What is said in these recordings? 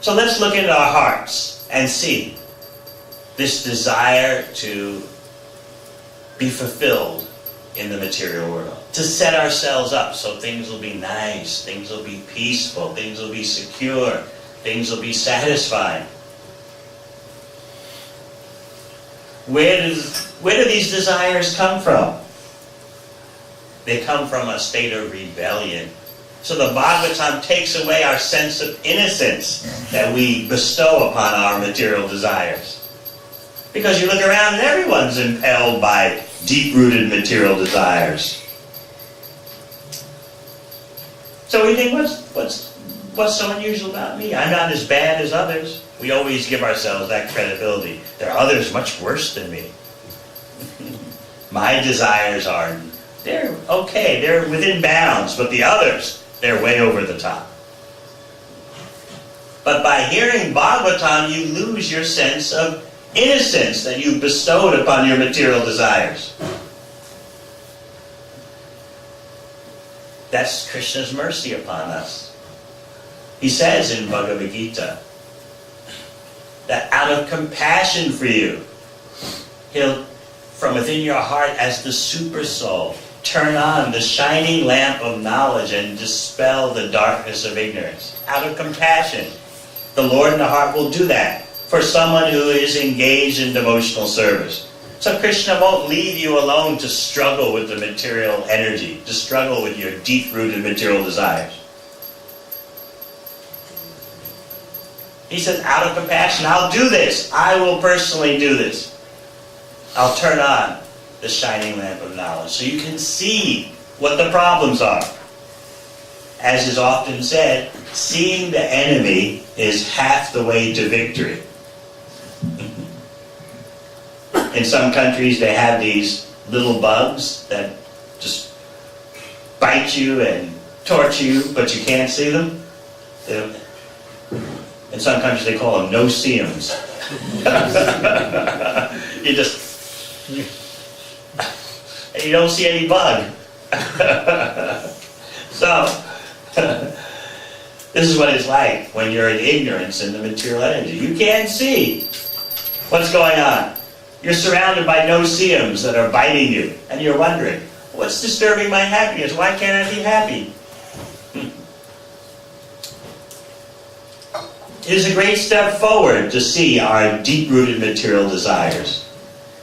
So let's look into our hearts and see this desire to be fulfilled in the material world. To set ourselves up so things will be nice, things will be peaceful, things will be secure, things will be satisfying. Where do these desires come from? They come from a state of rebellion. So the Bhagavatam takes away our sense of innocence that we bestow upon our material desires. Because you look around and everyone's impelled by deep-rooted material desires. So we think, what's so unusual about me? I'm not as bad as others. We always give ourselves that credibility. There are others much worse than me. My desires they're okay, they're within bounds, but the others, they're way over the top. But by hearing Bhagavatam, you lose your sense of innocence that you bestowed upon your material desires. That's Krishna's mercy upon us. He says in Bhagavad Gita that out of compassion for you, He'll, from within your heart as the super soul, turn on the shining lamp of knowledge and dispel the darkness of ignorance. Out of compassion, the Lord in the heart will do that for someone who is engaged in devotional service. So Krishna won't leave you alone to struggle with the material energy, to struggle with your deep-rooted material desires. He says, out of compassion, I'll do this. I will personally do this. I'll turn on the shining lamp of knowledge so you can see what the problems are. As is often said, seeing the enemy is half the way to victory. In some countries, they have these little bugs that just bite you and torture you, but you can't see them. In some countries, they call them no-see-ums. You don't see any bug. So, this is what it's like when you're in ignorance in the material energy. You can't see what's going on. You're surrounded by no-see-ums that are biting you, and you're wondering, what's disturbing my happiness? Why can't I be happy? It is a great step forward to see our deep-rooted material desires.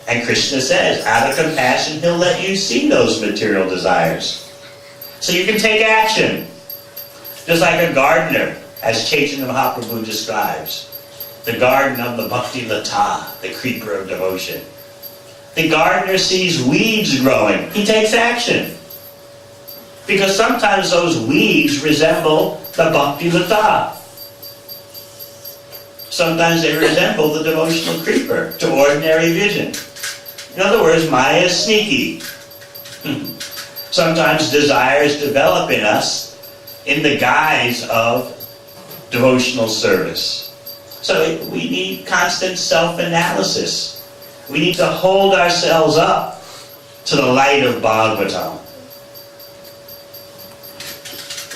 And Krishna says, out of compassion, He'll let you see those material desires. So you can take action. Just like a gardener, as Chaitanya Mahaprabhu describes. The garden of the Bhakti Lata, the creeper of devotion. The gardener sees weeds growing. He takes action. Because sometimes those weeds resemble the Bhakti Lata. Sometimes they resemble the devotional creeper to ordinary vision. In other words, Maya is sneaky. Sometimes desires develop in us in the guise of devotional service. So we need constant self-analysis. We need to hold ourselves up to the light of Bhagavatam.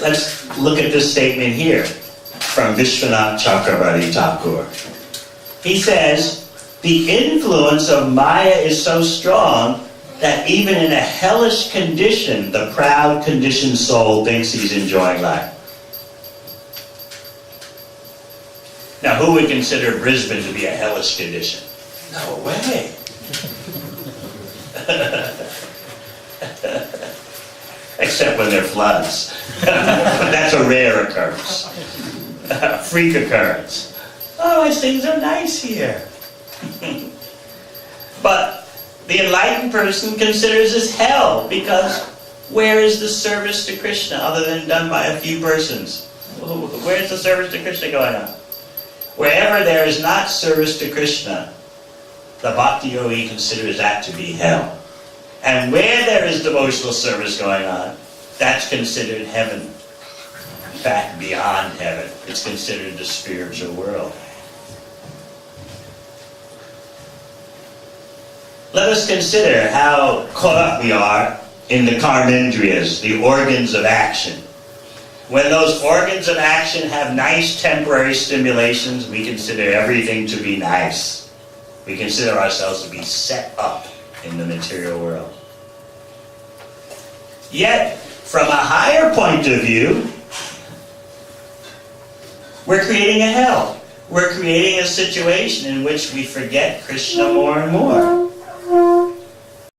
Let's look at this statement here from Vishwanath Chakravarti Thakur. He says, the influence of Maya is so strong that even in a hellish condition, the proud, conditioned soul thinks he's enjoying life. Now, who would consider Brisbane to be a hellish condition? No way. Except when there are floods. But that's a rare occurrence. A freak occurrence. Otherwise, things are nice here. But the enlightened person considers this hell, because where is the service to Krishna other than done by a few persons? Where's the service to Krishna going on? Wherever there is not service to Krishna, the Bhakti Yogi considers that to be hell. And where there is devotional service going on, that's considered heaven. In fact, beyond heaven, it's considered the spiritual world. Let us consider how caught up we are in the karmendriyas, the organs of action. When those organs of action have nice temporary stimulations, we consider everything to be nice. We consider ourselves to be set up in the material world. Yet, from a higher point of view, we're creating a hell. We're creating a situation in which we forget Krishna more and more.